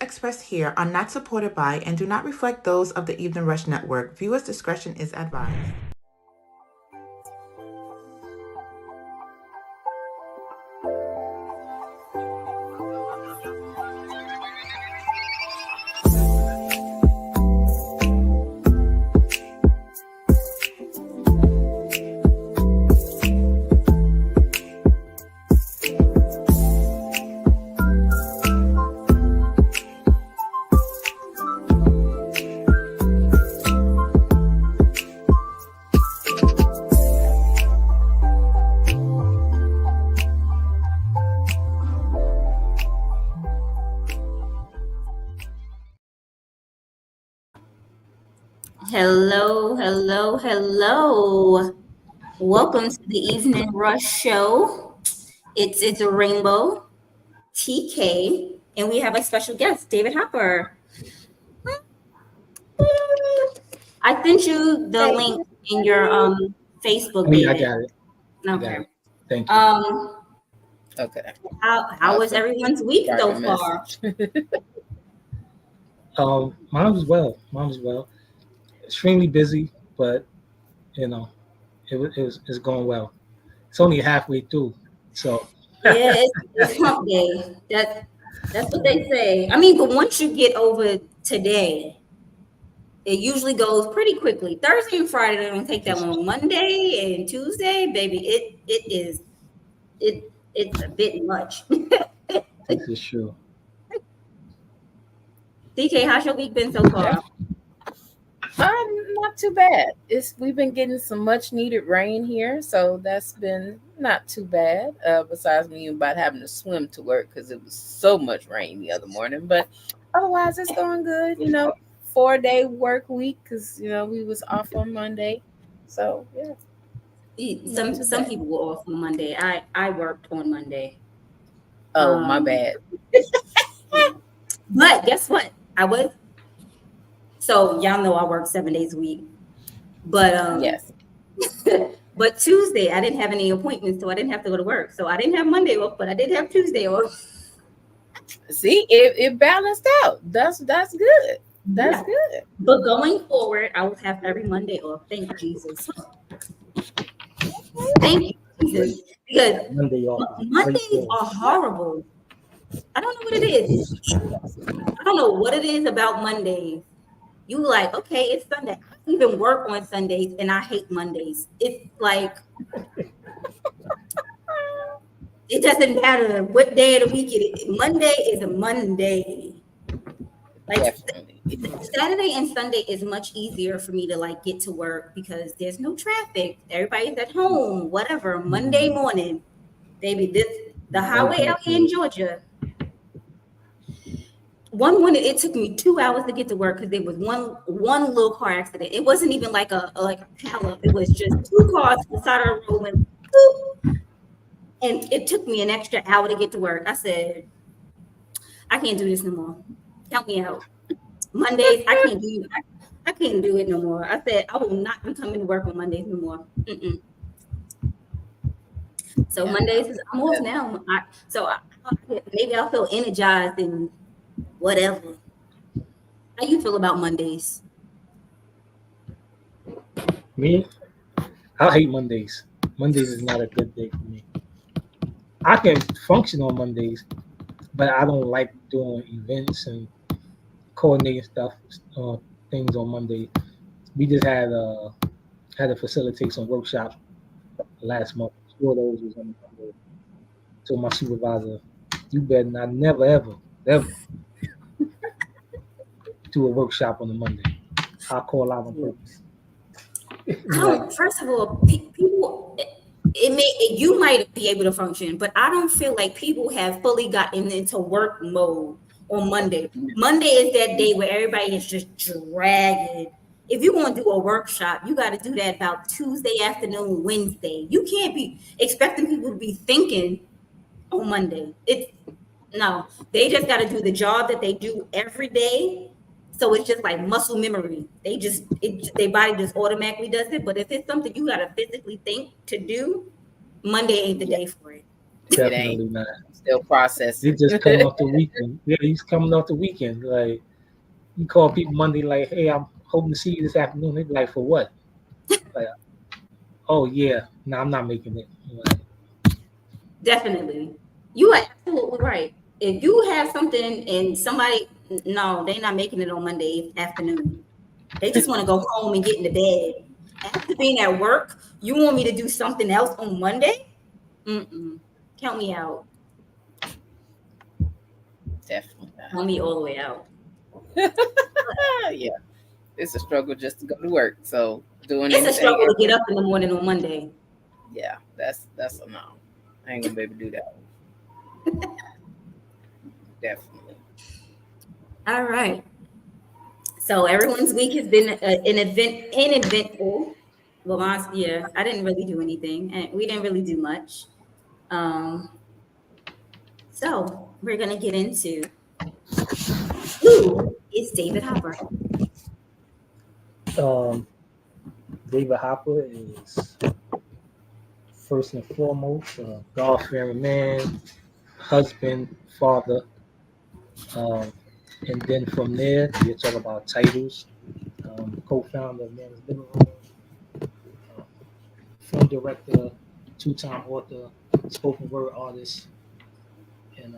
expressed here are not supported by and do not reflect those of the Evening Rush Network. Viewers' discretion is advised. Hello. Welcome to the Evening Rush Show. It's a rainbow, TK, and we have a special guest, David Hopper. I sent you the link in your Facebook, David. I got it. Okay. Thank you. Okay. How was everyone's week so far? Mine was well. Extremely busy, but it's going well. It's only halfway through, so Yeah, it's hump day. That's what they say. I mean, but once you get over today, it usually goes pretty quickly. Thursday and Friday don't take that long. Monday and Tuesday, baby, it's a bit much. this is true. DK, how's your week been so far? Not too bad. We've been getting some much needed rain here, so that's been not too bad. Besides me about having to swim to work because it was so much rain the other morning, but otherwise it's going good. 4-day work week because we was off on Monday, so yeah. Some people were off on Monday. I worked on Monday. Oh, my bad. But guess what? So y'all know I work 7 days a week. But yes. But Tuesday I didn't have any appointments, so I didn't have to go to work. So I didn't have Monday off, but I did have Tuesday off. See, it balanced out. That's good. That's good. But going forward, I will have every Monday off. Thank you, Jesus. Thank you, Jesus. Because Mondays are horrible. I don't know what it is. I don't know what it is about Mondays. You like, okay, it's Sunday. I even work on Sundays and I hate Mondays. It's like it doesn't matter what day of the week it is. Monday is a Monday. Like Saturday and Sunday is much easier for me to like get to work because there's no traffic. Everybody's at home, whatever. Monday morning, baby, the highway out here in Georgia. One morning it took me 2 hours to get to work because there was one little car accident. It wasn't even like a pileup. It was just two cars on the side of the road and boop. And it took me an extra hour to get to work. I said, I can't do this no more. Count me out. Mondays, I can't do it no more. I said, I will not be coming to work on Mondays no more. So Mondays, I'm off now. Maybe I'll feel energized and whatever. How you feel about Mondays? Me? I hate Mondays. Mondays is not a good day for me. I can function on Mondays, but I don't like doing events and coordinating stuff, things on Monday. We just had to facilitate some workshops last month. 2 of those was on Monday. So my supervisor, you better not never ever do a workshop on a Monday. I'll call out on purpose. First of all, people, you might be able to function, but I don't feel like people have fully gotten into work mode on Monday. Monday is that day where everybody is just dragging. If you're going to do a workshop, you got to do that about Tuesday afternoon, Wednesday. You can't be expecting people to be thinking on Monday. They just got to do the job that they do every day. So it's just like muscle memory. Their body just automatically does it. But if it's something you got to physically think to do, Monday ain't the day for it. It ain't. Definitely not. I'm still He's processing. just coming off the weekend. Yeah, he's coming off the weekend. Like you call people Monday, like, "Hey, I'm hoping to see you this afternoon." They be like, "For what?" Like, "Oh yeah, no, I'm not making it." Like, Definitely. You are absolutely right. If you have something and somebody, no, they're not making it on Monday afternoon. They just want to go home and get into bed. After being at work, you want me to do something else on Monday? Mm-mm. Count me out. Definitely Count me all the way out. not. Yeah, it's a struggle just to go to work. So doing It's a anything struggle to get extra, up in the morning on Monday. yeah, that's a no. I ain't gonna be able to do that. Definitely. All right. So everyone's week has been an eventful. Well, yeah, I didn't really do anything, and we didn't really do much. Um, so we're gonna get into who is David Hopper. um, David Hopper is first and foremost a God-fearing man, husband, father, um, and then from there you talk about titles. Co-founder of Man's Living Room, uh, film director, two-time author, spoken word artist, and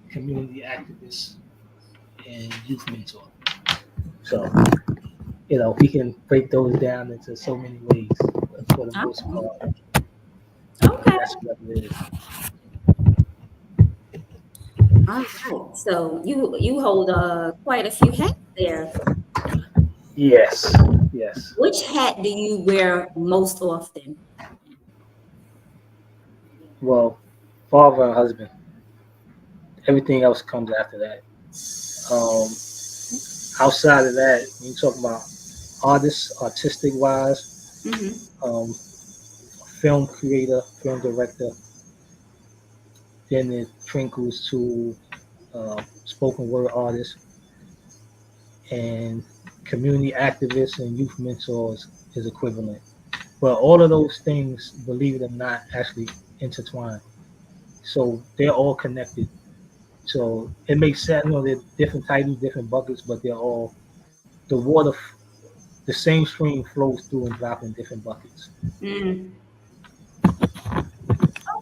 community activist and youth mentor. So, we can break those down into so many ways, but for the most Oh, part, okay. that's what it is. All right. So you hold quite a few hats there. Yes, yes. Which hat do you wear most often? Well, father and husband. Everything else comes after that. Um, Outside of that, when you talk about artists, artistic wise, Mm-hmm. um, film creator, film director, then it trickles to spoken word artists and community activists and youth mentors is equivalent. But all of those things, believe it or not, actually intertwine. So they're all connected. So it makes sense. They're different titles, different buckets, but they're all the water. The same stream flows through and drops in different buckets. Mm.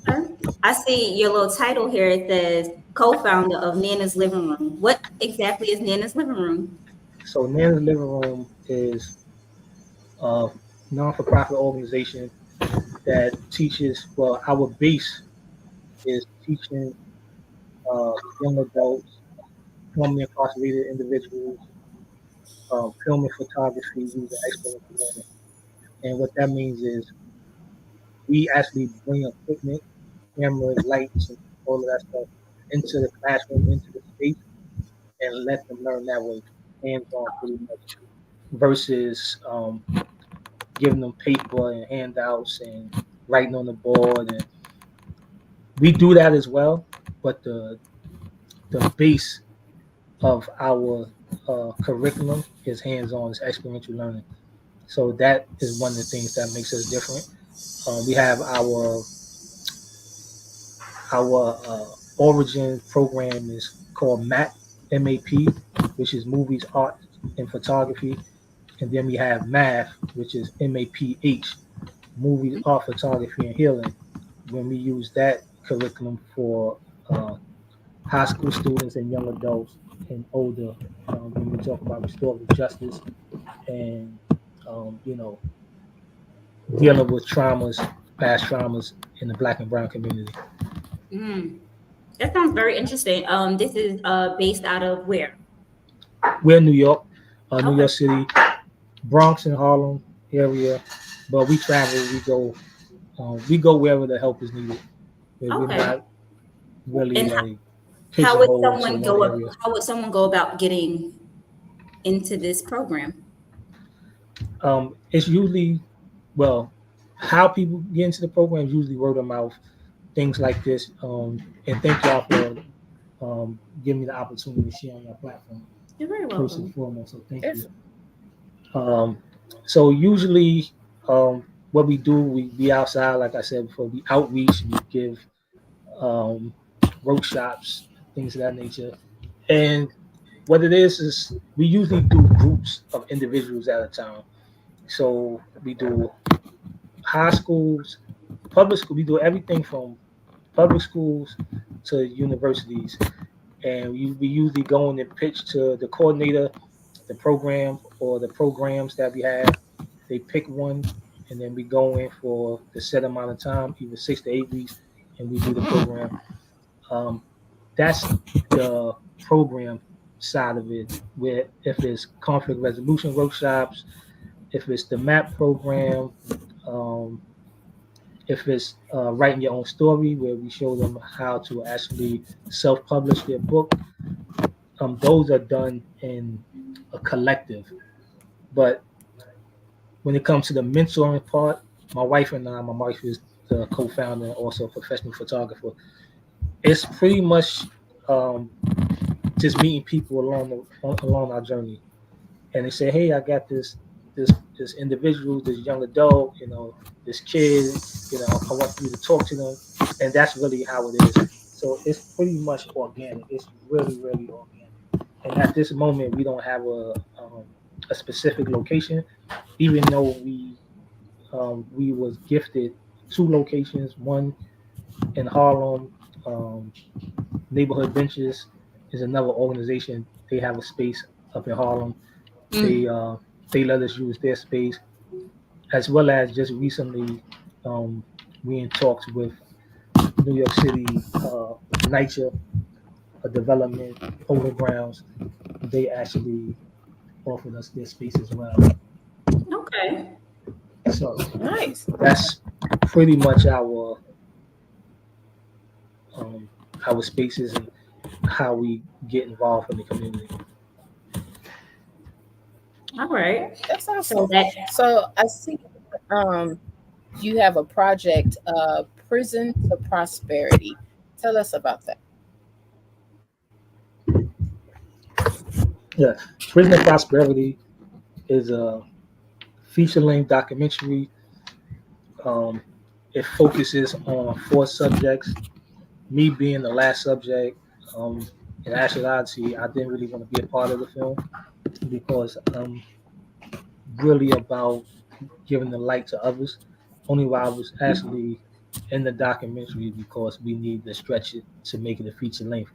Okay. I see your little title here. It says co-founder of Nana's Living Room. What exactly is Nana's Living Room? So Nana's Living Room is a non-for-profit organization that teaches. Well, our base is teaching young adults, formerly incarcerated individuals, film and photography using experiential learning. And what that means is we actually bring equipment, cameras, lights, and all of that stuff into the classroom, into the space, and let them learn that way, hands on pretty much, versus giving them paper and handouts and writing on the board. And we do that as well, but the base of our curriculum is hands on, is experiential learning. So that is one of the things that makes us different. We have our origin program is called MAP, which is movies, art, and photography. And then we have math, which is MAPH, movies, art, photography, and healing. When we use that curriculum for high school students and young adults and older, when we talk about restorative justice and dealing with traumas, past traumas in the Black and Brown community. Mm. That sounds very interesting. This is based out of where? We're in New York, New Okay. York City, Bronx and Harlem area, but we travel. We go wherever the help is needed. We're Okay. not really And like pigeonholed to one area. how would someone go about getting into this program? It's usually, well, how people get into the program is usually word of mouth, things like this. And thank y'all for giving me the opportunity to share on your platform You're very first and welcome. foremost. So thank you. It's Um, so usually, what we do, we be outside, like I said before, we outreach, we give um, workshops, things of that nature. And what it is we usually do groups of individuals at a time. So we do high schools, public school. We do everything from public schools to universities, and we usually go in and pitch to the coordinator, the program or the programs that we have. They pick one, and then we go in for the set amount of time, either 6 to 8 weeks, and we do the program. Um, that's the program side of it. Where if it's conflict resolution workshops, if it's the MAP program, um, if it's writing your own story, where we show them how to actually self-publish their book, those are done in a collective. But when it comes to the mentoring part, my wife and I, my wife is the co-founder and also a professional photographer. It's pretty much um, just meeting people along our journey, and they say, "Hey, I got this individual, this young adult, this kid, I want you to talk to them," and that's really how it is. So it's pretty much organic. It's really, really organic. And at this moment, we don't have a specific location, even though we was gifted 2 locations, one in Harlem. Um, Neighborhood Benches is another organization. They have a space up in Harlem. They they let us use their space, as well as just recently we in talks with New York City NYCHA, a development overgrounds. They actually offered us their space as well. Okay. So Nice. that's pretty much um, our spaces and how we get involved in the community. All right. That's So awesome. that So I see um, you have a project, Prison to Prosperity. Tell us about that. Yeah, Prison of Prosperity is a feature-length documentary. Um, it focuses on 4 subjects. Me being the last subject, in actuality, I didn't really want to be a part of the film because really about giving the light to others. Only why I was actually in the documentary because we need to stretch it to make it a feature length.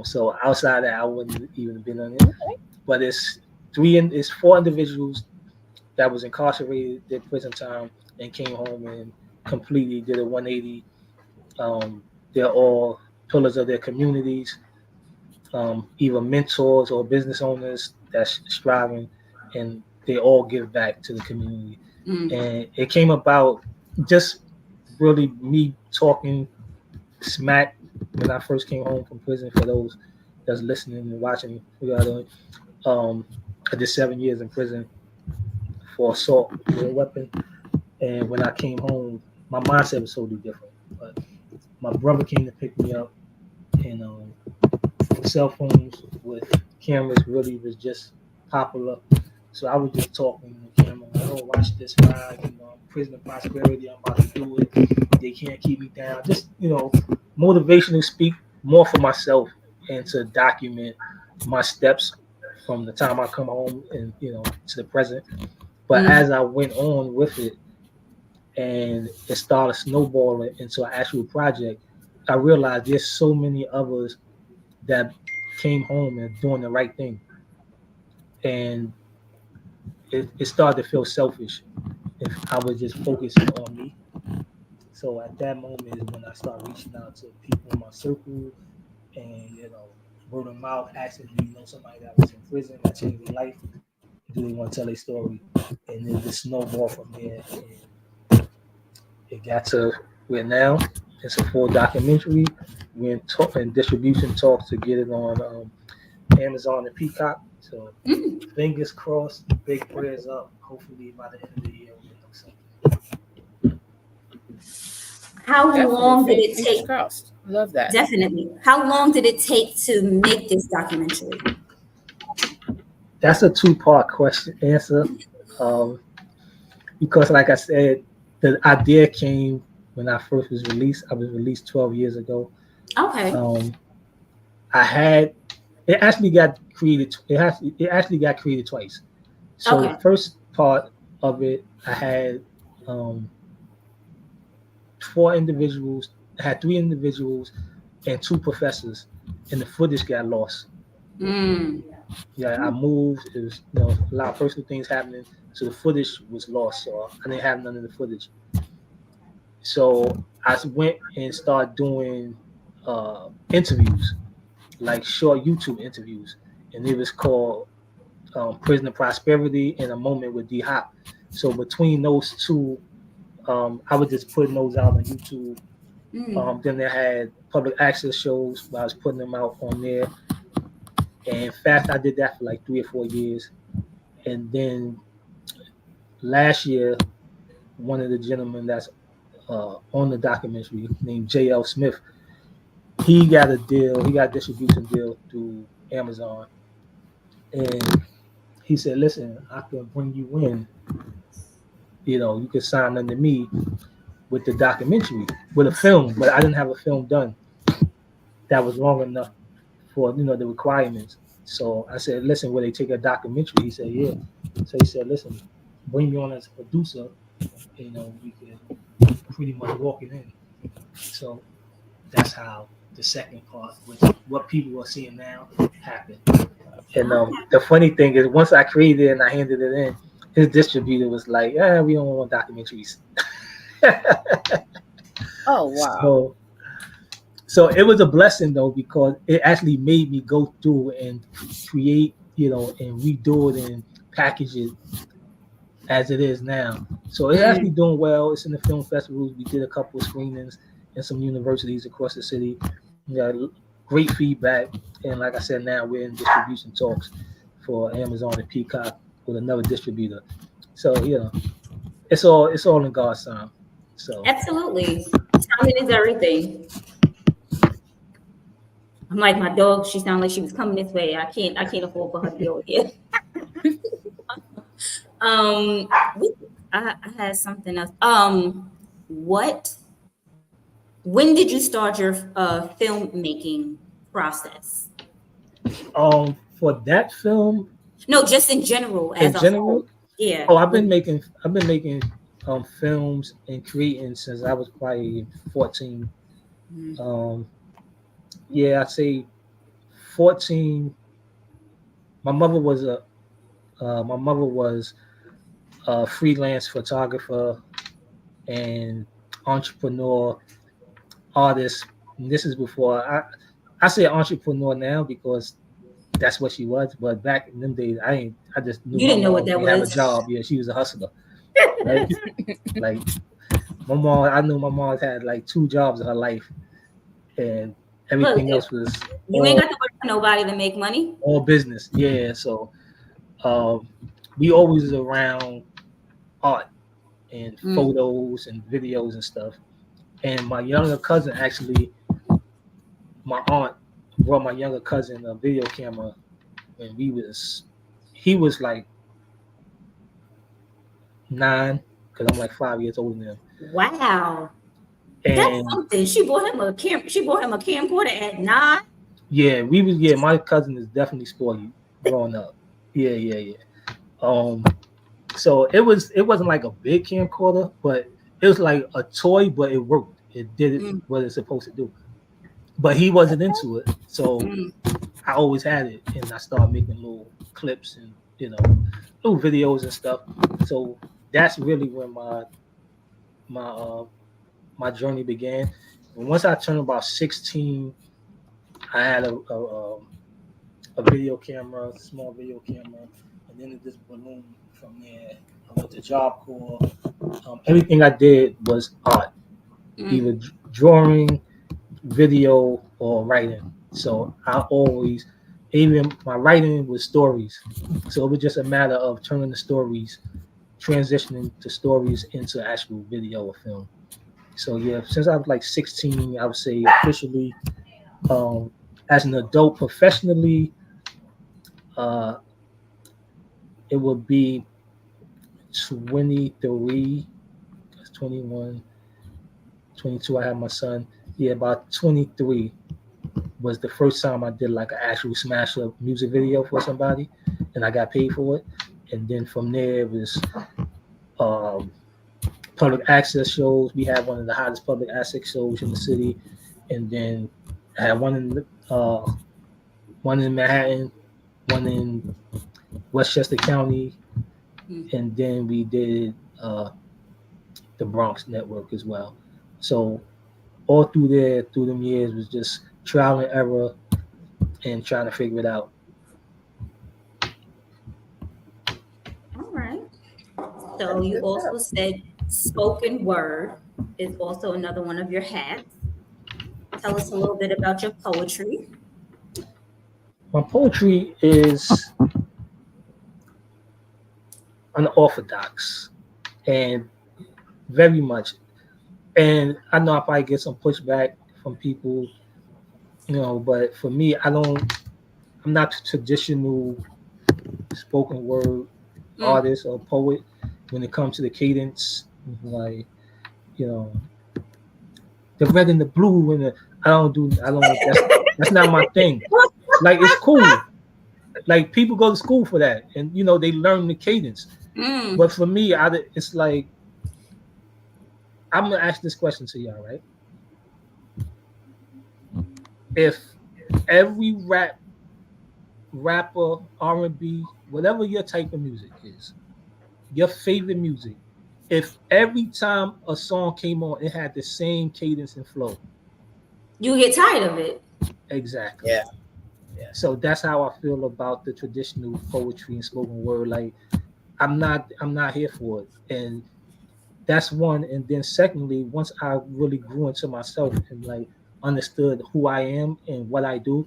So outside that, I wouldn't even been on it. Okay. But it's 4 individuals that was incarcerated, did prison time, and came home and completely did a 180. They're all pillars of their communities, either mentors or business owners that's striving, and they all give back to the community. And it came about just really me talking smack when I first came home from prison. For those that's listening and watching, I did 7 years in prison for assault with a weapon. And when I came home, my mindset was totally different. But my brother came to pick me up, and cell phones with cameras really was just popular. So I was just talking to the camera, like, "Oh, watch this ride, prison of prosperity. I'm about to do it. They can't keep me down." Just motivational speak more for myself and to document my steps from the time I come home and to the present. But as I went on with it, and it started snowballing into an actual project, I realized there's so many others that came home and doing the right thing. And it started to feel selfish if I was just focusing on me. So at that moment is when I started reaching out to people in my circle and, word of mouth, asking, "Do you know somebody that was in prison that changed their life? Do they want to tell their story?" And then just snowball from there. And it got to where now it's a full documentary. We're in distribution talks to get it on Amazon and Peacock. So fingers crossed, big prayers up. Hopefully by the end of the year we'll know something. how long did it Fingers take? crossed. Love that. Definitely. How long did it take to make this documentary? That's a 2-part question answer. Because like I said, the idea came when I first was released. I was released 12 years ago. Okay. I had it actually got created. It actually got created twice. So Okay. the first part of it, I had um, four individuals. I had three individuals and two professors, and the footage got lost. Mm. Yeah, I moved. It was a lot of personal things happening, so the footage was lost. So I didn't have none of the footage. So I went and started doing interviews, like short YouTube interviews, and it was called Prisoner Prosperity in a Moment with D Hop. So between those two, I was just putting those out on YouTube. Mm. Then they had public access shows where I was putting them out on there. And in fact, I did that for like 3 or 4 years. And then last year, one of the gentlemen that's on the documentary named J.L. Smith, he got a deal. He got a distribution deal through Amazon. And he said, listen, I can bring you in. You could sign under me with the documentary, with a film, but I didn't have a film done that was long enough for the requirements. So I said, listen, will they take a documentary? He said, yeah. So he said, listen, bring me on as a producer. We could pretty much walk it in. So that's how the second part, which what people are seeing now, happened. And the funny thing is, once I created it and I handed it in, his distributor was like, "Yeah, we don't want documentaries." Oh wow. So it was a blessing though, because it actually made me go through and create, and redo it and package it as it is now. So it's actually Mm. doing well. It's in the film festivals. We did a couple of screenings in some universities across the city. We got great feedback, and like I said, now we're in distribution talks for Amazon and Peacock with another distributor. So it's all in God's time. So Absolutely. Timing is everything. I'm like my dog. She sounded like she was coming this way. I can't afford for her to be over here. Um, I had something else. What? When did you start your filmmaking process? for that film No, just in general, in as a whole. general, Yeah. oh, I've been making films and creating since I was probably 14. Mm. Um, yeah, I'd say 14. My mother was a freelance photographer and entrepreneur artist. And this is before I say entrepreneur now because that's what she was. But back in them days, I just knew You my didn't know what mom that didn't have a was. job. Yeah, she was a hustler, right? Like my mom, I knew my mom had like two jobs in her life, and Look, everything else was you ain't all got to work for nobody to make money. all business. Yeah, so um, we always was around art and Mm. photos and videos and stuff. And my younger cousin actually, my aunt brought my younger cousin a video camera when he was like 9, because I'm like 5 years older than him. Wow, that's And something. She bought him a camcorder at 9. my cousin is definitely spoiled growing up. Yeah. Um, so it wasn't like a big camcorder, but it was like a toy, but it worked. It did Mm. what it's supposed to do. But he wasn't into it, so Mm. I always had it, and I started making little clips and little videos and stuff. So that's really when my my journey began. And once I turned about 16, I had a video camera, small video camera, and then it just ballooned from there. I went to Job Corps. Everything I did was art, Mm. either drawing, video, or writing. So I always, even my writing was stories. So it was just a matter of turning the stories, transitioning the stories into actual video or film. So yeah, since I was like 16, I would say officially, um, as an adult professionally, uh, it would be 23, 21. 22, I had my son. Yeah, about 23 was the first time I did like an actual smash up music video for somebody, and I got paid for it. And then from there it was um, public access shows. We had one of the hottest public access shows in the city, and then I had one in Manhattan, one in Westchester County, and then we did the Bronx network as well. So all through there, through them years, was just trial and error and trying to figure it out. All right. So That's you good also stuff. said spoken word is also another one of your hats. Tell us a little bit about your poetry. My poetry is unorthodox and very much. And I know I probably get some pushback from people, but for me, I'm not a traditional spoken word Mm. artist or poet when it comes to the cadence. Like, you know, the red and the blue and the, I don't, that's not my thing. Like, it's cool. Like, people go to school for that and, they learn the cadence. Mm. But for me, it's like, I'm going to ask this question to y'all, right? If every rapper, R&B, whatever your type of music is, your favorite music, if every time a song came on, it had the same cadence and flow. You get tired of it. Exactly. Yeah. Yeah. So that's how I feel about the traditional poetry and spoken word. Like, I'm not here for it. And that's one. And then secondly, once I really grew into myself and like understood who I am and what I do,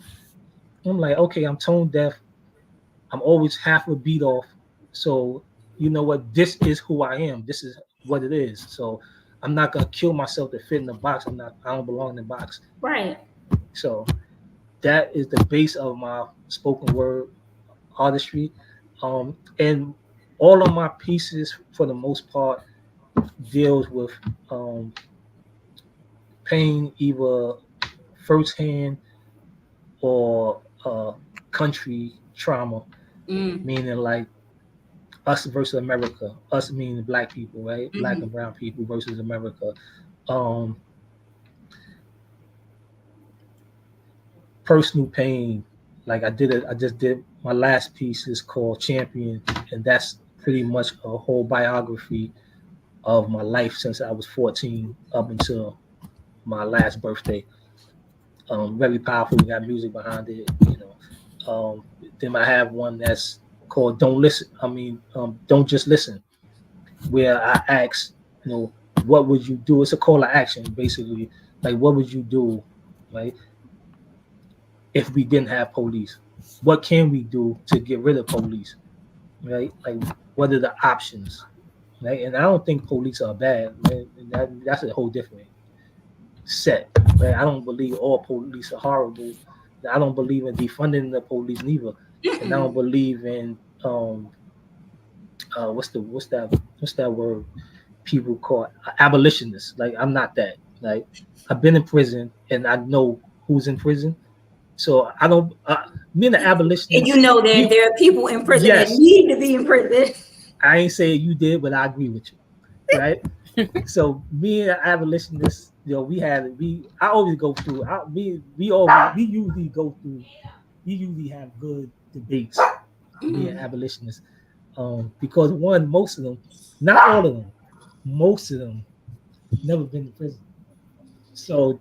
I'm like, okay, I'm tone deaf. I'm always half a beat off. So you know what? This is who I am. This is what it is. So I'm not gonna kill myself to fit in the box. I don't belong in the box. Right. So that is the base of my spoken word artistry. And all of my pieces, for the most part, deals with um, pain, either firsthand or country trauma, Mm. meaning like us versus America, us meaning black people, right? Black Mm-hmm. and brown people versus America. Um, Personal pain. Like I did it. I just did my last piece is called Champion, and that's pretty much a whole biography of my life since I was 14 up until my last birthday. Very powerful. We got music behind it. Then I have one that's called Don't Listen. Don't Just Listen, where I ask, what would you do? It's a call to action, basically. Like, what would you do, right, if we didn't have police? What can we do to get rid of police, right? Like, what are the options, right? And I don't think police are bad, man. That's a whole different set, right? I don't believe all police are horrible. I don't believe in defunding the police neither, and I don't Mm-mm. believe in what's that word people call it? Abolitionists. Like, I'm not that. Like, I've been in prison and I know who's in prison. So I don't. Me and the And you abolitionists, know that we there are people in prison that yes, need to be in prison. I ain't saying you did, but I agree with you, right? So me and the abolitionists, I always go through. We usually have good debates. Me and Mm. abolitionists, because one, most of them, not all of them, most of them never been to prison. So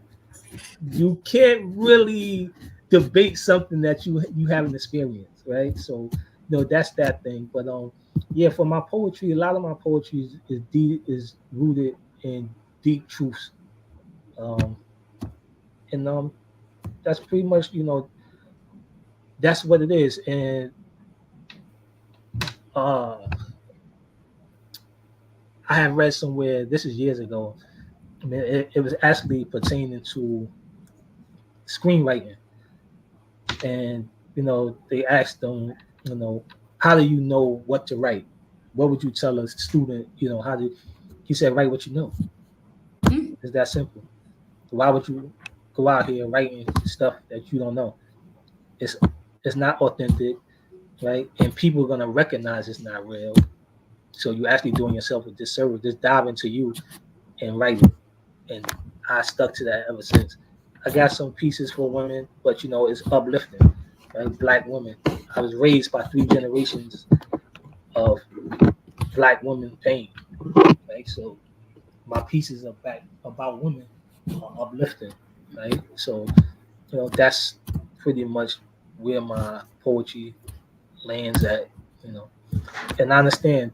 you can't really debate something that you haven't experienced, right? So that's that thing. But yeah, for my poetry, a lot of my poetry is rooted in deep truths. Um, and that's pretty much that's what it is. And uh, I have read somewhere, this is years ago. I mean, it was actually pertaining to screenwriting, and they asked them, how do you know what to write? What would you tell a student? How do he said, write what you know. It's that simple. Why would you go out here writing stuff that you don't know? It's it's not authentic, right? And people are gonna recognize it's not real. So you're actually doing yourself a disservice. Just dive into you and write it. And I stuck to that ever since. I got some pieces for women, but it's uplifting, right? Black women. I was raised by 3 generations of Black women pain, right? So my pieces are back about women are uplifting, right? So that's pretty much where my poetry lands at, you know. And I understand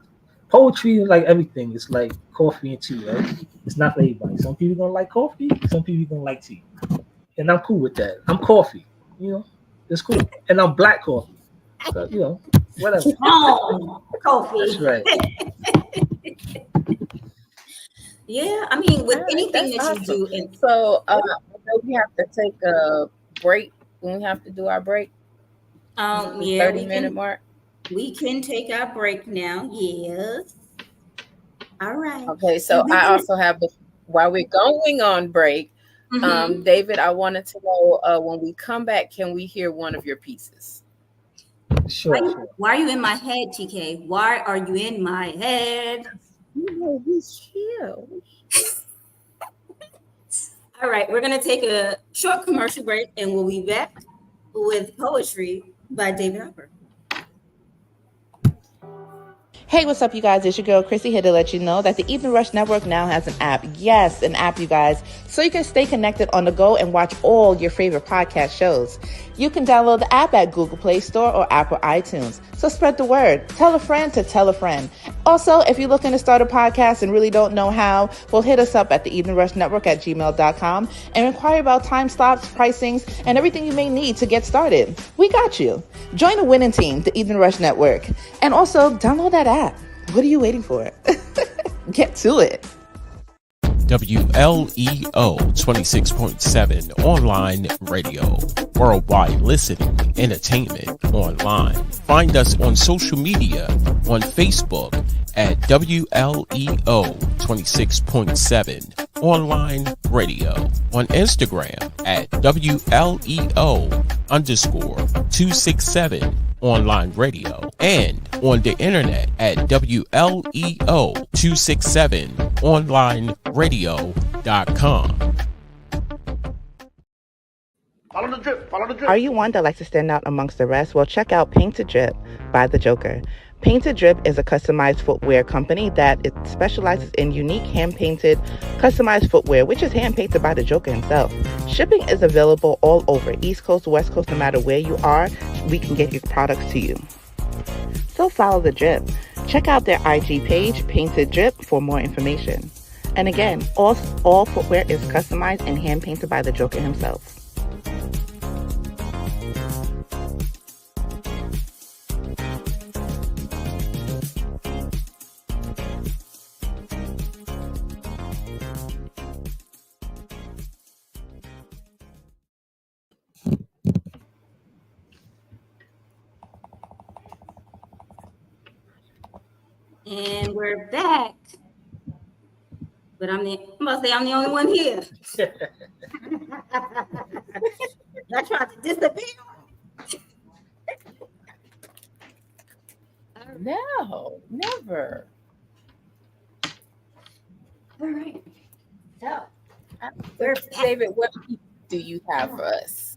poetry is like everything. It's like coffee and tea, right? It's not for everybody. Some people gonna like coffee, some people gonna like tea. And I'm cool with that. I'm coffee, it's cool. And I'm black coffee. So, whatever. Coffee. That's right. Yeah, I mean, with anything That's that awesome. you do, and So I know we have to take a break when we have to do our break. yeah, 30-minute mark. We can take our break now. Yes. All right. Okay, so I also have, while we're going on break, David, I wanted to know when we come back, can we hear one of your pieces? Sure. Why are you in my head, TK? Why are you in my head? He's here. All right, we're going to take a short commercial break and we'll be back with poetry by David Harper. Hey, what's up, you guys? It's your girl, Chrissy, here to let you know that the Evening Rush Network now has an app. Yes, an app, you guys. So you can stay connected on the go and watch all your favorite podcast shows. You can download the app at Google Play Store or Apple iTunes. So spread the word. Tell a friend to tell a friend. Also, if you're looking to start a podcast and really don't know how, well, hit us up at the Evening Rush Network at gmail.com and inquire about time slots, pricings, and everything you may need to get started. We got you. Join the winning team, the Evening Rush Network. And also, download that app. What are you waiting for? Get to it. WLEO 26.7 online radio. Worldwide listening, entertainment online. Find us on social media on Facebook at WLEO 26.7 online radio. On Instagram at WLEO_267 online radio. And on the internet at WLEO267onlineradio.com. Follow the drip. Are you one that likes to stand out amongst the rest? Well, check out Painted Drip by The Joker. Painted Drip is a customized footwear company that it specializes in unique hand-painted, customized footwear, which is hand-painted by The Joker himself. Shipping is available all over, East Coast, West Coast, no matter where you are, we can get your products to you. So follow The Drip. Check out their IG page, Painted Drip, for more information. And again, all footwear is customized and hand-painted by The Joker himself. And we're back. But I'm about to say I'm the only one here. I tried to disappear. No, never. All right. So, David, what do you have for us?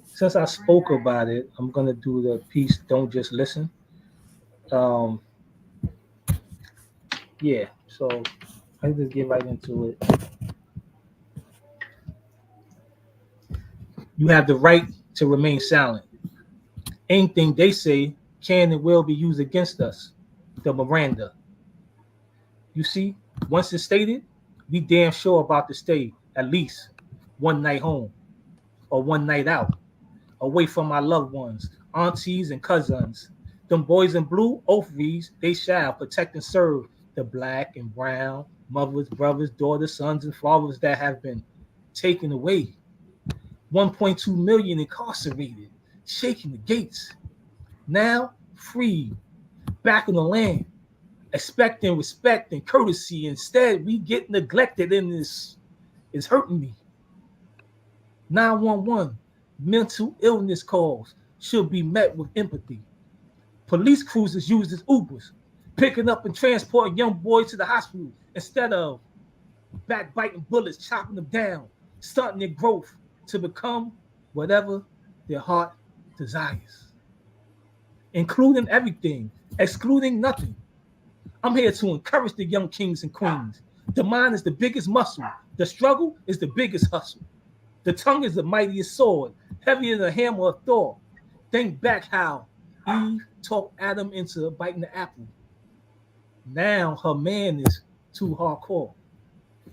Since I spoke about it, I'm gonna do the piece "Don't Just Listen." So I just get right into it. You have the right to remain silent. Anything they say can and will be used against us. The Miranda. You see, once it's stated, we damn sure about to stay at least one night home or one night out, away from our loved ones, aunties and cousins. Them boys in blue, oath reads, they shall protect and serve the black and brown, mothers, brothers, daughters, sons, and fathers that have been taken away. 1.2 million incarcerated, shaking the gates. Now free, back in the land. expecting respect and courtesy. Instead, we get neglected, and this is hurting me. 911, mental illness calls should be met with empathy. Police cruisers used as Ubers, picking up and transporting young boys to the hospital instead of backbiting bullets, chopping them down, stunting their growth to become whatever their heart desires. Including everything, excluding nothing. I'm here to encourage the young kings and queens. The mind is the biggest muscle. The struggle is the biggest hustle. The tongue is the mightiest sword, heavier than a hammer of Thor. Think back how Eve talked Adam into biting the apple. Now her man is too hardcore.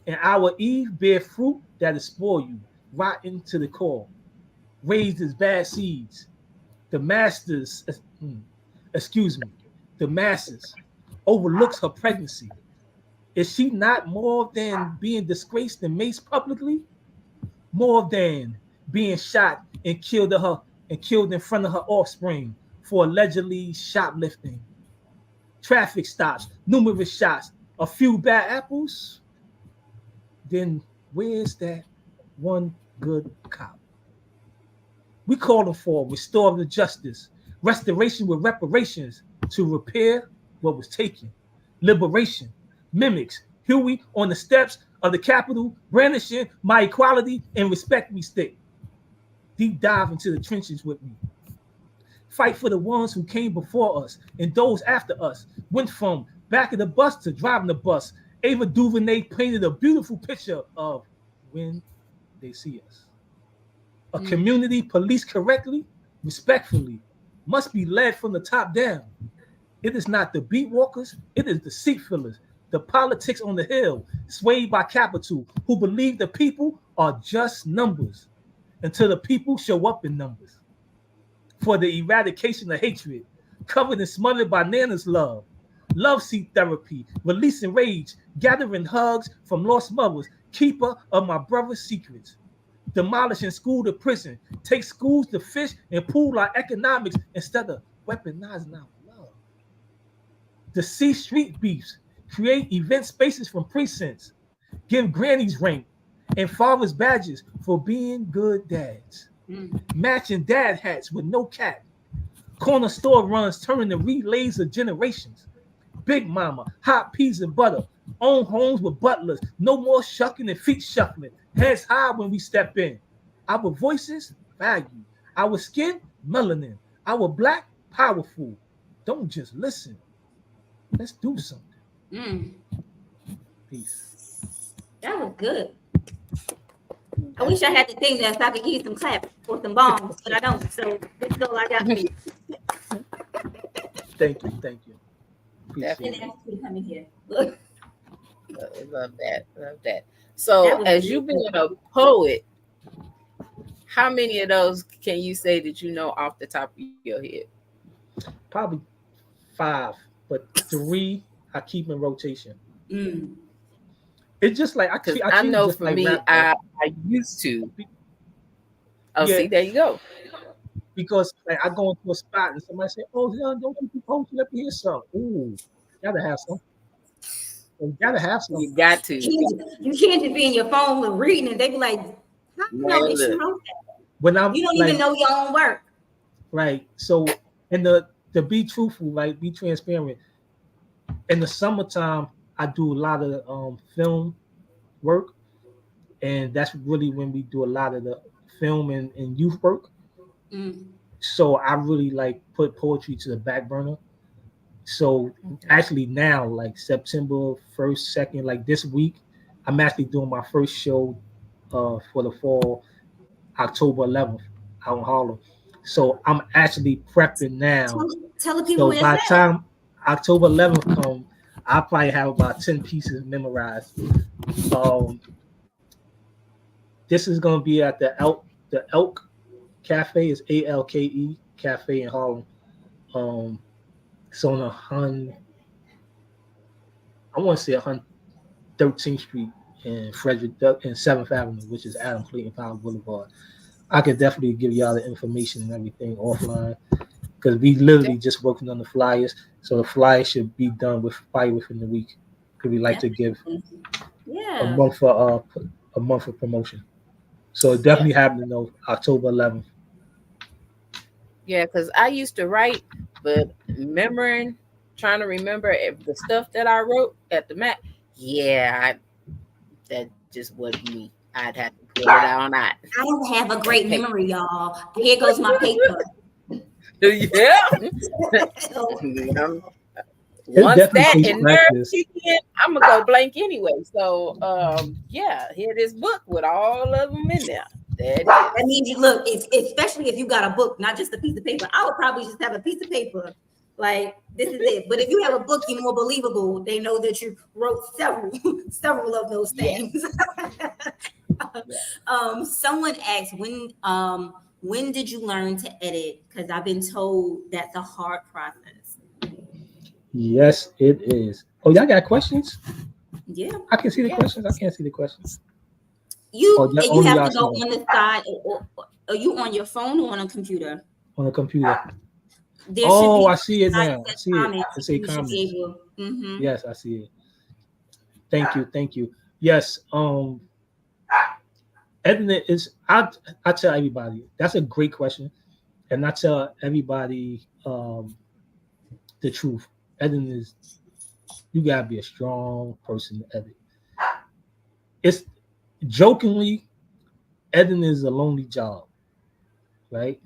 And our Eve bear fruit that is spoil you, rotten to the core. Raised as bad seeds. The masses overlooks her pregnancy. Is she not more than being disgraced and maced publicly? More than being shot and killed in front of her offspring for allegedly shoplifting? Traffic stops, numerous shots, a few bad apples. Then where's that one good cop? We calling for restorative justice, restoration with reparations to repair what was taken, liberation, mimics, Huey on the steps of the Capitol, brandishing my equality and respect me stick. Deep dive into the trenches with me. Fight for the ones who came before us and those after us. Went from back of the bus to driving the bus. Ava DuVernay painted a beautiful picture of when they see us. A community policed correctly, respectfully, must be led from the top down. It is not the beat walkers, it is the seat fillers, the politics on the hill, swayed by capital, who believe the people are just numbers until the people show up in numbers. For the eradication of hatred, covered and smothered by Nana's love. Love seat therapy, releasing rage, gathering hugs from lost mothers, keeper of my brother's secrets. Demolishing school to prison, take schools to fish and pool our economics instead of weaponizing our love. Deceased street beefs, create event spaces from precincts, give grannies rank and fathers badges for being good dads. Matching dad hats with no cap. Corner store runs turning the relays of generations. Big mama, hot peas and butter. Own homes with butlers. No more shucking and feet shuffling. Heads high when we step in. Our voices, value. Our skin, melanin. Our black, powerful. Don't just listen. Let's do something. Peace. That was good. I wish I had the thing that so I could give you some claps or some bombs, but I don't. So this is all I got for you. Thank you. And ask you to come in here. Look. Love that. So, as you being a poet, how many of those can you say that you know off the top of your head? Probably 5, but 3 I keep in rotation. It's just like I know for like me, I used to. See, there you go. Because like I go into a spot and somebody say, "Oh, don't you do poetry? Let me hear some." Ooh, gotta have some. You gotta have some. You got to. You can't just be in your phone and reading and they be like, "How you know that you wrote that?" You don't even know your own work. Right. So, and to be truthful, like be transparent. In the summertime, I do a lot of film work, and that's really when we do a lot of the film and youth work. So I really like put poetry to the back burner. So actually now, like September 1st, 2nd, like this week, I'm actually doing my first show for the fall, October 11th, out in Harlem. So I'm actually prepping now. Tell the people. So by the time October 11th comes, I'll probably have about 10 pieces memorized. This is gonna be at the Elk Cafe. Is ALKE Cafe in Harlem. It's on I want to say 113th Street in Frederick and 7th Avenue, which is Adam Clayton Powell Boulevard. I could definitely give y'all the information and everything offline. because we literally just working on the flyers. So the flyers should be done within the week. Because we like to give a Yeah. month for promotion. So it definitely happening though, October 11th. Yeah, because I used to write, but trying to remember the stuff that I wrote at the Mac. Yeah, that just wasn't me. I'd have to pull it out on that. I don't have a great memory, y'all. Here goes my paper. Yeah. Once that and nerve kick in, I'm gonna go blank anyway. So yeah, here this book with all of them in there. That means you look, especially if you got a book, not just a piece of paper. I would probably just have a piece of paper. Like, this is it. But if you have a book, you're more believable. They know that you wrote several of those things. Someone asked, when did you learn to edit? Because I've been told that's a hard process. Yes, it is. Oh, y'all got questions? Yeah. I can see the questions. I can't see the questions. You have to go on the side, or are you on your phone or on a computer? On a computer. I see it now. I see it. It say comments. Yes, I see it. Thank you. Yes. Editing is. I tell everybody that's a great question, and I tell everybody the truth. Editing is. You gotta be a strong person to edit. It's jokingly, editing is a lonely job, right?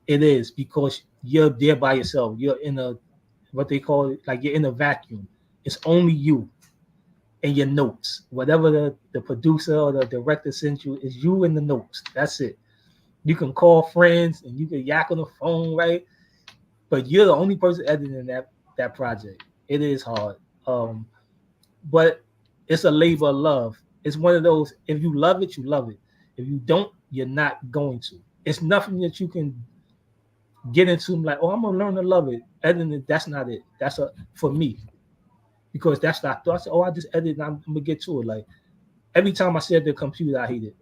It is, because you're there by yourself. You're in what they call it, like you're in a vacuum. It's only you and your notes. Whatever the producer or the director sent you is you and the notes. That's it. You can call friends and you can yak on the phone, right? But you're the only person editing that project. It is hard. But it's a labor of love. It's one of those, if you love it, you love it. If you don't, you're not going to. It's nothing that you can get into like, oh, I'm gonna learn to love it. Editing, that's not it. That's for me. Because that's not, I thought, oh, I just edit and I'm gonna get to it. Like every time I sit at the computer, I hate it.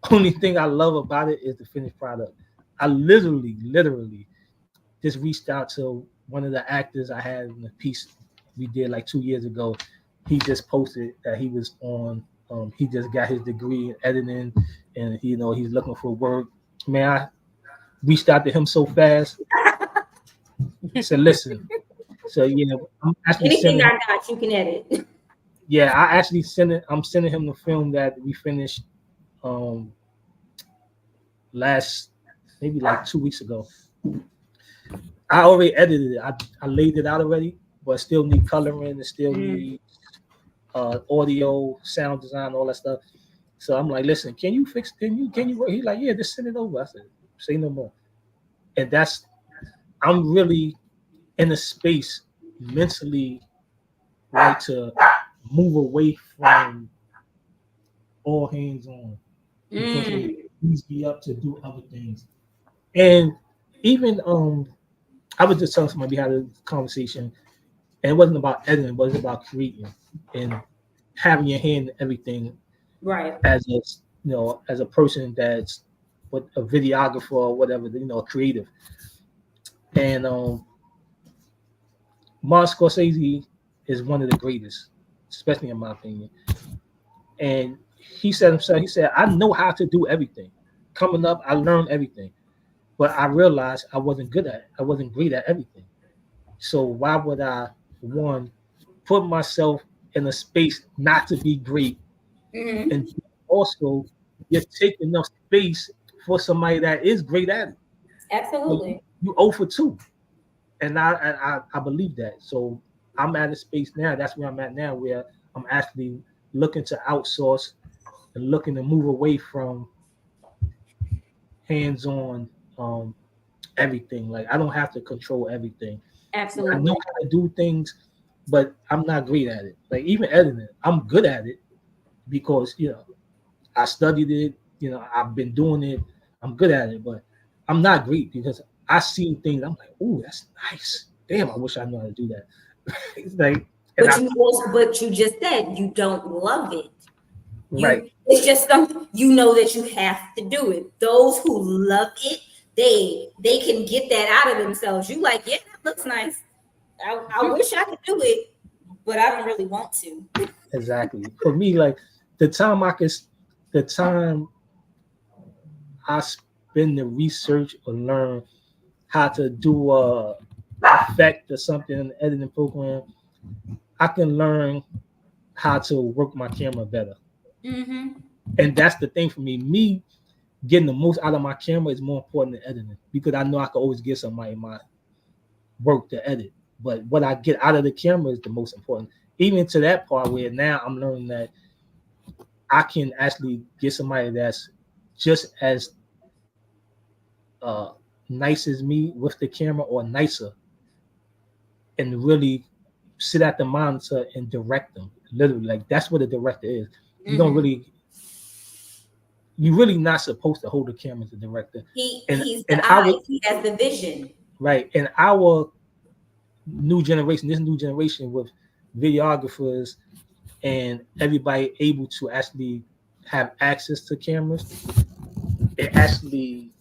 Only thing I love about it is the finished product. I literally just reached out to one of the actors I had in the piece we did like 2 years ago. He just posted that he was on. He just got his degree in editing, and he's looking for work. Man, I reached out to him so fast. He said, "Listen." So I'm actually anything I got, you can edit. Yeah, I actually I'm sending him the film that we finished last maybe like 2 weeks ago. I already edited it. I laid it out already, but still need coloring. It still need audio, sound design, all that stuff. So I'm like, listen, can you work? He's like, yeah, just send it over. I said, say no more. And I'm really in a space mentally, right, to move away from all hands on, because it frees me up to do other things. And even I was just telling somebody, we had a conversation, and it wasn't about editing, but it was about creating and having your hand in everything. Right. As a person that's a videographer or whatever, creative. And Martin Scorsese is one of the greatest, especially in my opinion. And he said himself, I know how to do everything. Coming up, I learned everything. But I realized I wasn't great at everything. So why would I, one, put myself in a space not to be great? And also, you're taking enough space for somebody that is great at it. Absolutely. You 0 for 2. And I believe that. So I'm at a space now. That's where I'm at now, where I'm actually looking to outsource and looking to move away from hands-on everything. Like I don't have to control everything. Absolutely. I know how to do things, but I'm not great at it. Like even editing, I'm good at it because I studied it. I've been doing it. I'm good at it, but I'm not great because I seen things. I'm like, oh, that's nice. Damn, I wish I knew how to do that. It's like, but you just said you don't love it. Right. It's just something that you have to do it. Those who love it they can get that out of themselves. You like, yeah, that looks nice. I wish I could do it, but I don't really want to. Exactly. For me, like the time I spend to research or learn how to do a effect or something in the editing program, I can learn how to work my camera better. Mm-hmm. And that's the thing for me. Me getting the most out of my camera is more important than editing because I know I can always give somebody my work to edit. But what I get out of the camera is the most important. Even to that part where now I'm learning that I can actually get somebody that's just as uh, nice as me with the camera or nicer and really sit at the monitor and direct them. Literally, like that's what a director is. You don't really, you're really not supposed to hold the camera as a director. He's And the eyes. He has the vision. right, and our this new generation with videographers and everybody able to actually have access to cameras, it actually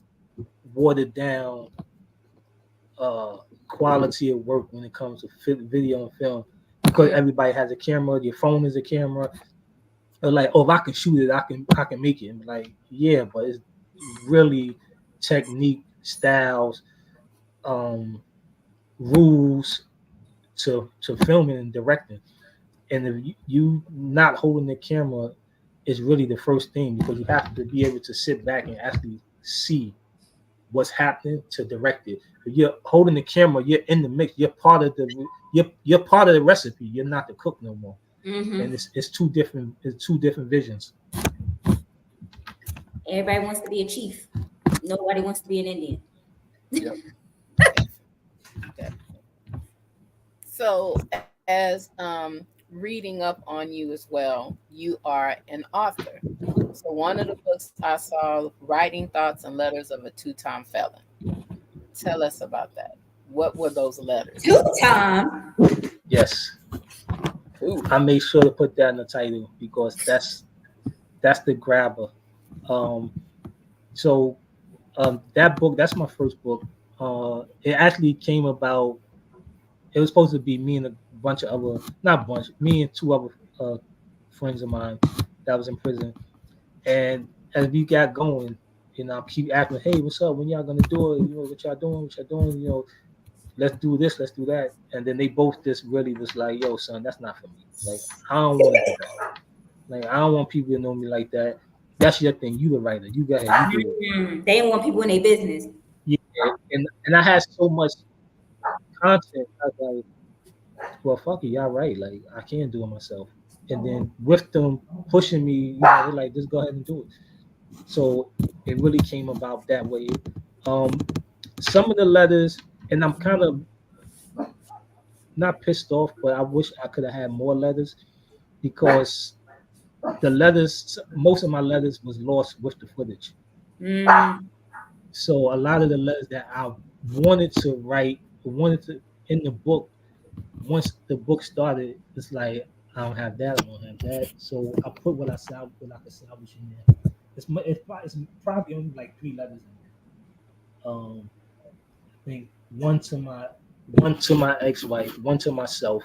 watered down quality of work when it comes to video and film because everybody has a camera. Your phone is a camera. Or like, oh, if I can shoot it, I can make it. Like, yeah, but it's really technique, styles, rules to filming and directing. And if you not holding the camera is really the first thing because you have to be able to sit back and actually see what's happening to direct it. If you're holding the camera, you're in the mix. You're part of you're part of the recipe. You're not the cook no more. And it's two different visions. Everybody wants to be a chief. Nobody wants to be an Indian. Yep. So, as reading up on you as well, you are an author. So, one of the books I saw, Writing Thoughts and Letters of a Two-Time Felon. Tell us about that. What were those letters? Two-time? Yes. Ooh. I made sure to put that in the title because that's the grabber. So that book, that's my first book. It actually came about. It was supposed to be me and a bunch of other, not bunch, me and two other friends of mine that was in prison. And as we got going, I keep asking, hey, what's up? When y'all gonna do it? What y'all doing? What y'all doing? Let's do this, let's do that. And then they both just really was like, yo, son, that's not for me. Like, I don't want to do that. Like, I don't want people to know me like that. That's your thing. You the writer. You got it. You do it. They didn't want people in their business. Yeah. And I had so much content. I was like, well, fuck it, y'all right. Like, I can't do it myself. And then with them pushing me, they're like, just go ahead and do it. So it really came about that way. Some of the letters, and I'm kind of not pissed off, but I wish I could have had more letters because the letters, most of my letters was lost with the footage. So a lot of the letters that I wanted to write, in the book, once the book started, it's like I don't have that, I don't have that. So I put what I could salvage in there. It's probably only like 3 letters in there. I think one to my ex-wife, one to myself.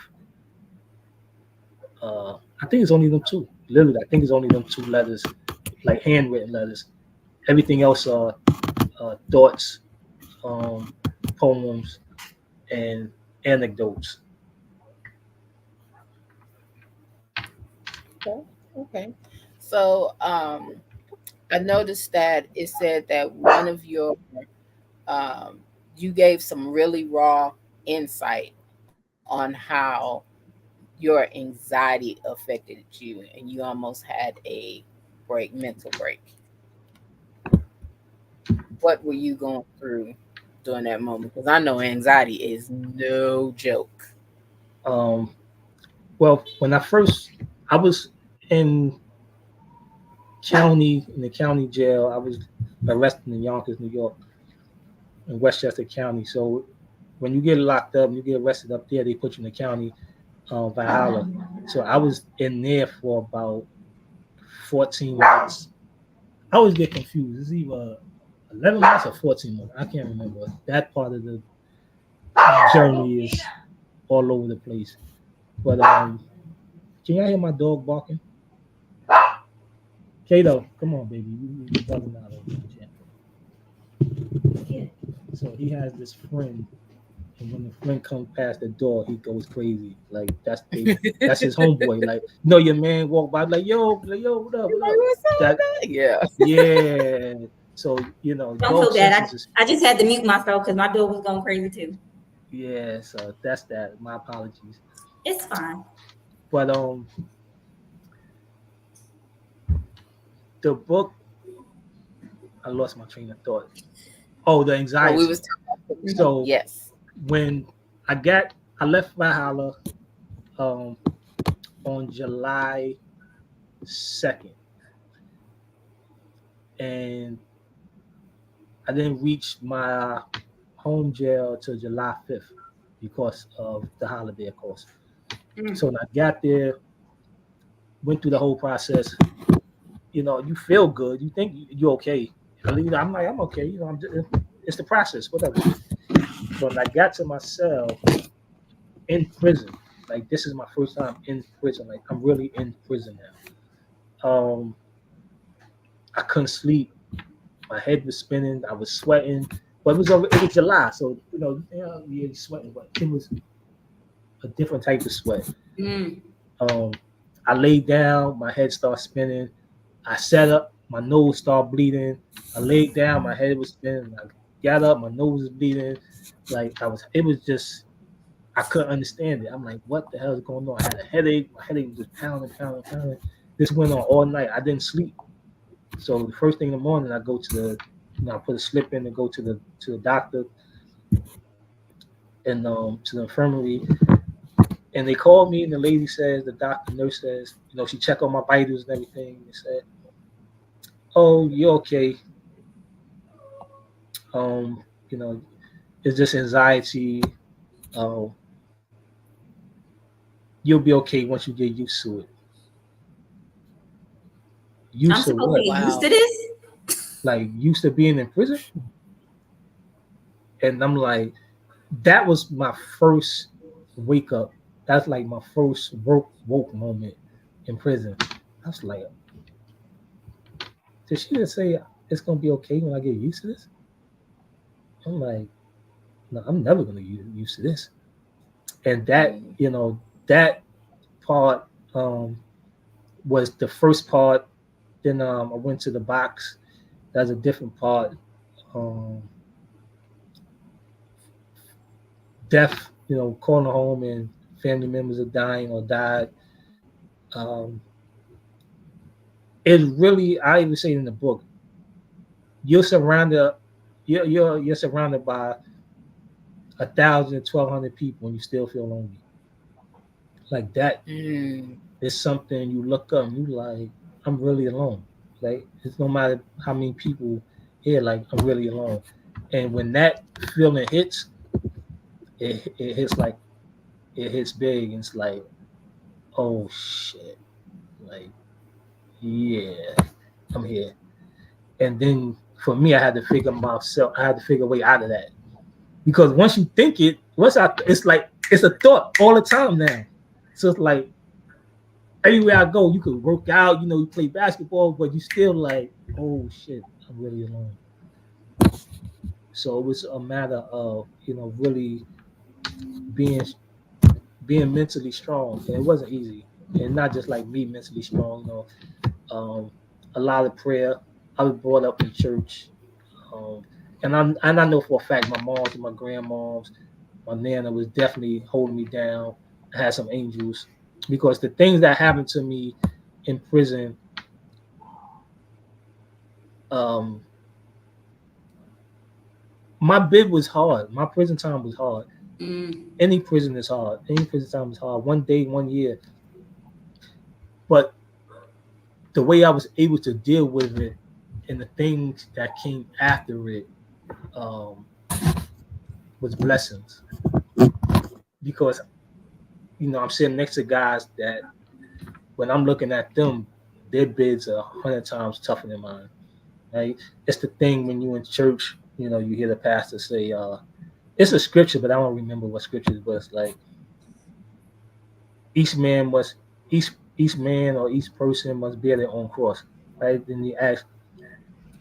I think it's only them 2. Literally, I think it's only them 2 letters, like handwritten letters. Everything else are thoughts, poems, and anecdotes. Okay. So I noticed that it said that one of your you gave some really raw insight on how your anxiety affected you, and you almost had a mental break. What were you going through during that moment? Because I know anxiety is no joke. Well, when I was in the county jail. I was arrested in Yonkers, New York, in Westchester County. So when you get locked up, you get arrested up there, they put you in the county, Valhalla. So I was in there for about 14 months. I always get confused. It's either 11 months or 14 months. I can't remember. That part of the journey is all over the place. But can y'all hear my dog barking? Kato, come on, baby. You bugging out over here. So he has this friend, and when the friend comes past the door, he goes crazy. Like that's his homeboy. Like, your man walk by, like, yo, what up? Yeah. Yeah. So Don't dog feel bad. senses. I just had to mute myself because my dog was going crazy too. Yeah. So that's that. My apologies. It's fine. But the book, I lost my train of thought. Oh, the anxiety. we was talking about So yes. when I left Valhalla on July 2nd, and I didn't reach my home jail till July 5th because of the holiday, of course. So when I got there, went through the whole process, you feel good. You think you're okay. I'm like, I'm okay. It's the process, whatever. So when I got to my cell in prison, like this is my first time in prison. Like I'm really in prison now. I couldn't sleep. My head was spinning. I was sweating. But it was July, so you're sweating, but it was a different type of sweat. I laid down, my head started spinning. I sat up, my nose started bleeding. I laid down, my head was spinning. I got up, my nose was bleeding. Like it was just, I couldn't understand it. I'm like, what the hell is going on? I had a headache. My headache was just pounding. This went on all night. I didn't sleep. So the first thing in the morning, I go to I put a slip in and go to the doctor and to the infirmary. And they called me, and the lady says, the nurse says, she checked on my vitals and everything. They said, "Oh, you're okay. It's just anxiety. You'll be okay once you get used to it." I'm supposed to get used to this? Like used to being in prison? And I'm like, that was my first wake up. That's like my first woke moment in prison. I was like, did she just say it's gonna be okay when I get used to this? I'm like, no, I'm never gonna get used to this. And that, that part was the first part. Then I went to the box. That's a different part. Death, calling home and family members are dying or died. It really, I even say it in the book, you're surrounded by 1,000, 1,200 people and you still feel lonely. Like that is something you look up and you like, I'm really alone. Like it's no matter how many people here, like I'm really alone. And when that feeling hits, it hits like it hits big. And it's like, oh shit, like yeah, I'm here. And then for me, I had to figure myself. I had to figure a way out of that because once you think it, it's like it's a thought all the time now. So it's like everywhere I go, you could work out, you play basketball, but you still like, oh shit, I'm really alone. So it was a matter of, really being mentally strong. And it wasn't easy. And not just like me mentally strong, a lot of prayer. I was brought up in church. And I know for a fact my moms and my grandmoms, my nana was definitely holding me down. I had some angels. Because the things that happened to me in prison, my bid was hard. My prison time was hard. Any prison is hard. Any prison time is hard. 1 day, 1 year. But the way I was able to deal with it and the things that came after it was blessings. Because, I'm sitting next to guys that when I'm looking at them, their bids are 100 times tougher than mine. right? It's the thing when you in church, you hear the pastor say, it's a scripture, but I don't remember what scripture it was. Like each man must, each man or each person must bear their own cross, right? Then he asks,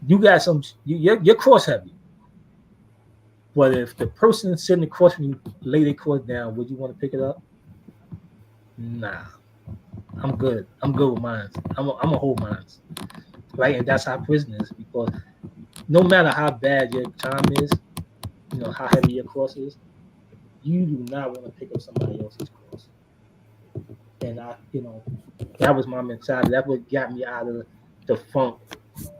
you got some, your cross heavy, but if the person sitting across from you lay their cross down, would you want to pick it up? Nah, I'm good. I'm good with mine. I'm a hold mine, right? And that's how prison is, because no matter how bad your time is, how heavy your cross is, you do not want to pick up somebody else's cross. And that was my mentality. That what got me out of the funk,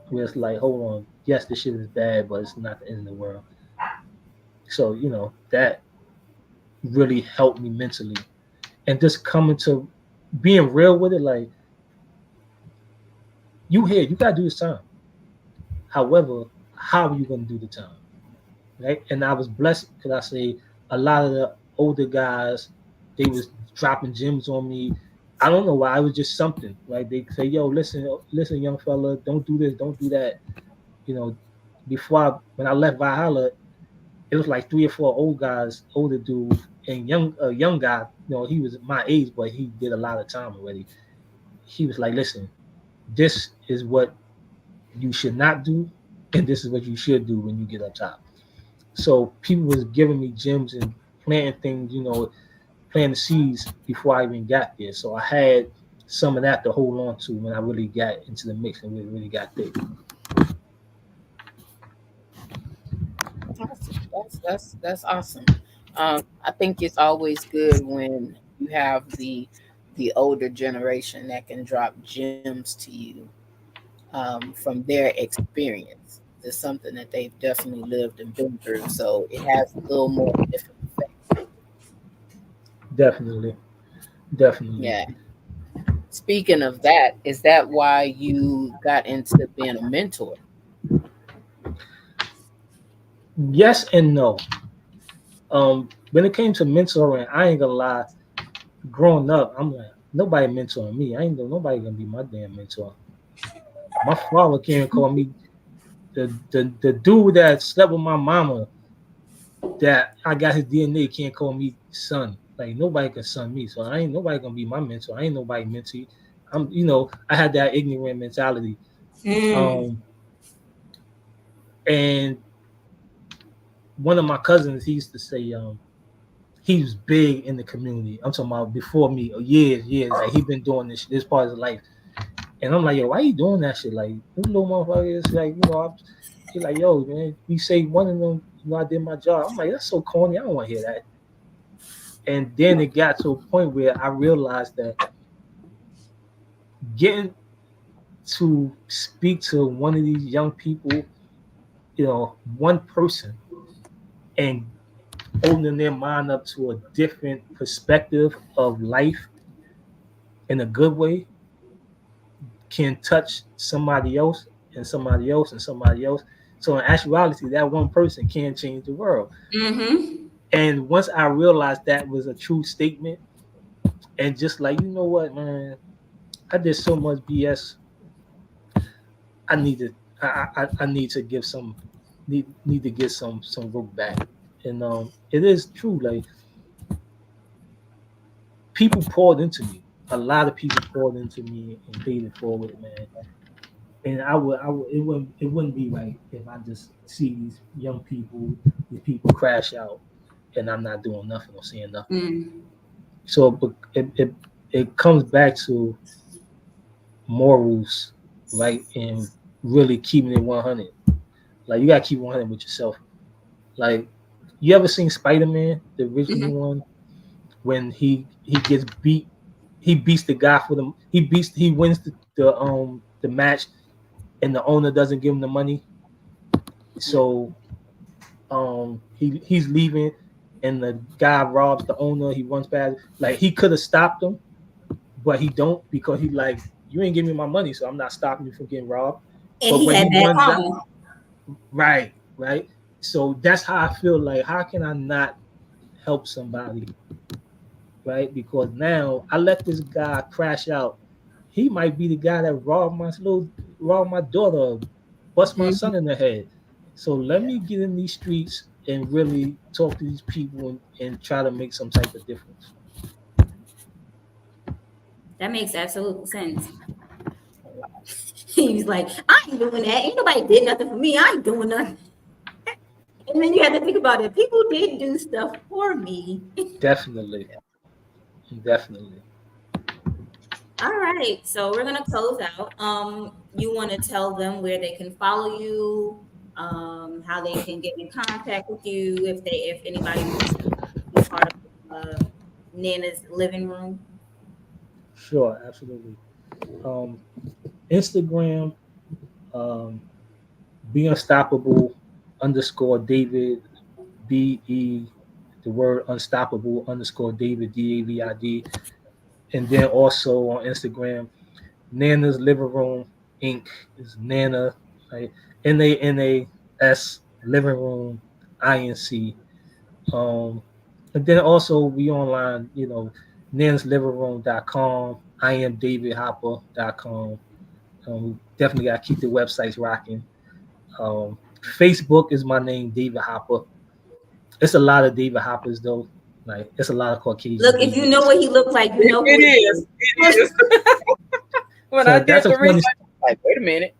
where it's like, hold on, yes, this shit is bad, but it's not the end of the world. So that really helped me mentally, and just coming to being real with it. Like, you gotta do this time. However, how are you gonna do the time, right? And I was blessed because I say a lot of the older guys, they was dropping gems on me. I don't know why. It was just something. Like they say, "Yo, listen, young fella, don't do this, don't do that." You know, when I left Valhalla, it was like 3 or 4 old guys, older dudes, and young guy. He was my age, but he did a lot of time already. He was like, "Listen, this is what you should not do, and this is what you should do when you get up top." So people was giving me gems and planting things, planting the seeds before I even got there. So I had some of that to hold on to when I really got into the mix and really got there. Awesome. That's awesome. I think it's always good when you have the older generation that can drop gems to you from their experience. It's something that they've definitely lived and been through, so it has a little more different effect. Definitely, definitely. Yeah. Speaking of that, is that why you got into being a mentor? Yes and no. When it came to mentoring, I ain't gonna lie. Growing up, I'm like, nobody mentoring me. I ain't know nobody gonna be my damn mentor. My father came and called me the dude that slept with my mama, that I got his DNA, can't call me son. Like, nobody can son me. So I ain't nobody gonna be my mentor. I ain't nobody mentor. I had that ignorant mentality. Um, and one of my cousins, he used to say, he was big in the community. I'm talking about before me, years. Like, he been doing this part of his life. And I'm like, yo, why you doing that shit? Like, this little motherfucker is like, he's like, yo, man, you say one of them, I did my job. I'm like, that's so corny. I don't want to hear that. And then it got to a point where I realized that getting to speak to one of these young people, one person, and opening their mind up to a different perspective of life in a good way, can touch somebody else and somebody else and somebody else. So in actuality, that one person can change the world. Mm-hmm. And once I realized that was a true statement, and just like, you know what, man, I did so much BS. I need to I need to give some need to get some work back. And it is true. Like, people poured into me. A lot of people poured into me and paid it forward, man. And it wouldn't be right if I just see these people crash out, and I'm not doing nothing or saying nothing. So, but it comes back to morals, right? And really keeping it 100. Like, you gotta keep 100 with yourself. Like, you ever seen Spider-Man, the original one, when he gets beat, he beats the guy for the he wins the match, and the owner doesn't give him the money. So he's leaving, and the guy robs the owner. He runs past. Like, he could have stopped him, but he don't, because he like, you ain't giving me my money, so I'm not stopping you from getting robbed. And But he when had he bad runs out, karma. right. So that's how I feel. Like, how can I not help somebody, right? Because now I let this guy crash out. He might be the guy that robbed my daughter, bust my son in the head. So let me get in these streets and really talk to these people and try to make some type of difference. That makes absolute sense. He's like, I ain't doing that. Ain't nobody did nothing for me. I ain't doing nothing. And then you have to think about it. People did do stuff for me. Definitely. Definitely. All right. So we're gonna close out. You want to tell them where they can follow you, how they can get in contact with you if anybody wants to be part of Nana's living room. Sure, absolutely. Um, Instagram, um, be unstoppable underscore David BE, the word unstoppable underscore David DAVID. And then also on Instagram, Nana's Living Room Inc. is Nana, right? NANAS Living Room INC. And then also we online, nanaslivingroom.com, IamDavidHopper.com. We definitely got to keep the websites rocking. Facebook is my name, David Hopper. It's a lot of David Hoppers though. Like it's a lot of Caucasian. Look, if you know what he looked like, you know who It is. It is. When So I did that's a the funny. research, I was like, wait a minute.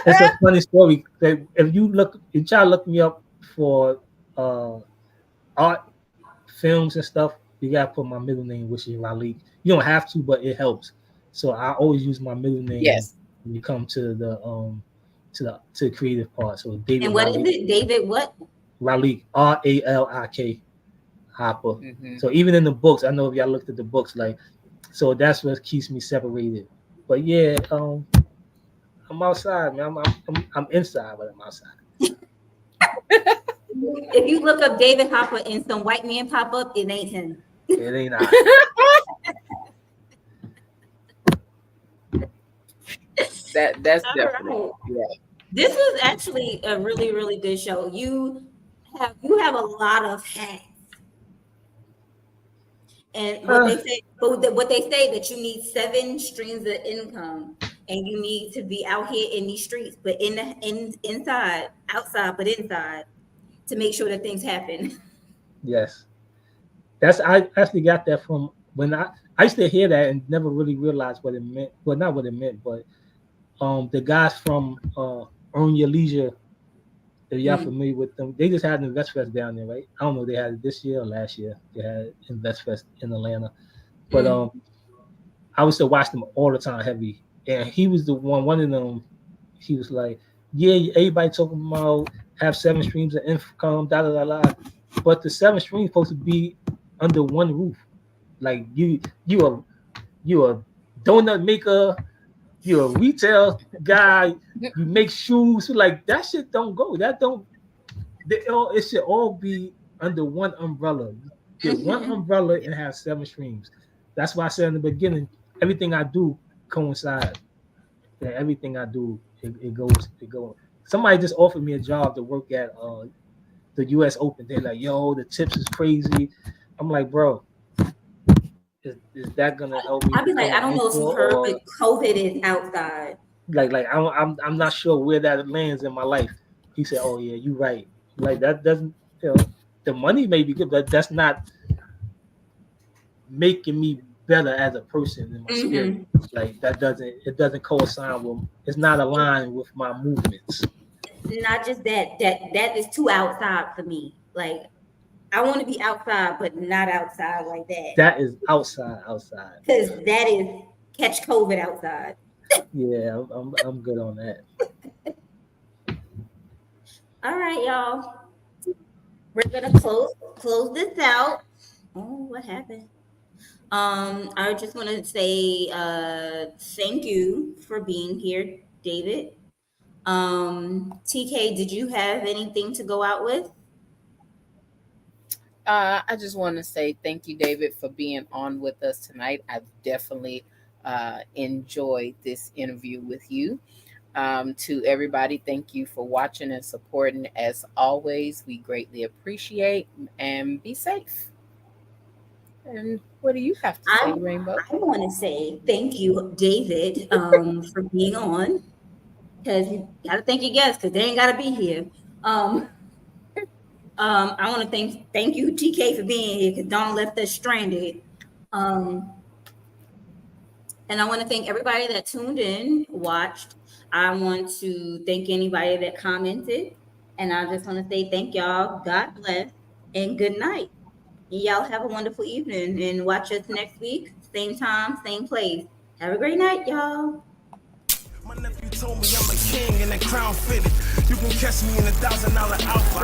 It's a funny story. That if you try to look me up for art films and stuff, you gotta put my middle name, which is Raleigh. You don't have to, but it helps. So I always use my middle name Yes. when you come to the creative part. So David And what is Raleigh. it? David what? Raleigh, RALIK Hopper. Mhm. So even in the books, I know if y'all looked at the books, like, so that's what keeps me separated. But yeah, I'm outside, man. I'm inside, but I'm outside. If you look up David Hopper and some white man pop up, it ain't him. It ain't I. That's All definitely right. yeah. This was actually a really, really good show. You have a lot of hats. And what they say, what they say that you need 7 streams of income, and you need to be out here in these streets, but inside, outside, but inside, to make sure that things happen. Yes, I actually got that from when I used to hear that and never really realized what it meant. Well, not what it meant, but the guys from Earn Your Leisure, if y'all familiar with them, they just had an Invest Fest down there, right? I don't know, they had it this year or last year. They had Invest Fest in Atlanta, but I used to watch them all the time, heavy. And he was the one of them. He was like, "Yeah, everybody talking about have 7 streams of income, da da da da, but the 7 streams supposed to be under one roof. Like you a donut maker, you a retail guy, you make shoes. Like that shit don't go. That don't. It should all be under one umbrella. Get one umbrella and have 7 streams. That's why I said in the beginning, everything I do coincides. That everything I do, it goes. Somebody just offered me a job to work at the U.S. Open. They're like, "Yo, the tips is crazy." I'm like, "Bro, is that gonna help me I'd be like, become I a don't know if you mentor heard, or but COVID is outside. like I'm not sure where that lands in my life." He said, "Oh yeah, you're right. Like that doesn't, the money may be good, but that's not making me better as a person in my spirit. Like that doesn't coincide with. It's not aligned with my movements." Not just that is too outside for me. Like I want to be outside, but not outside like that. That is outside. Because that is catch COVID outside. Yeah, I'm good on that. All right, y'all. We're gonna close this out. Oh, what happened? I just want to say thank you for being here, David. TK, did you have anything to go out with? I just want to say thank you, David, for being on with us tonight. I've definitely enjoyed this interview with you. To everybody, thank you for watching and supporting. As always, we greatly appreciate, and be safe. And what do you have to say, Rainbow? I want to say thank you, David, for being on. because you got to thank your guests because they ain't got to be here. I want to thank you, TK, for being here because Dawn left us stranded. And I want to thank everybody that tuned in, watched. I want to thank anybody that commented. And I just want to say thank y'all. God bless and good night. Y'all have a wonderful evening and watch us next week. Same time, same place. Have a great night, y'all. My nephew told me I'm a king and that crown fitted. You can catch me in $1,000 outfit.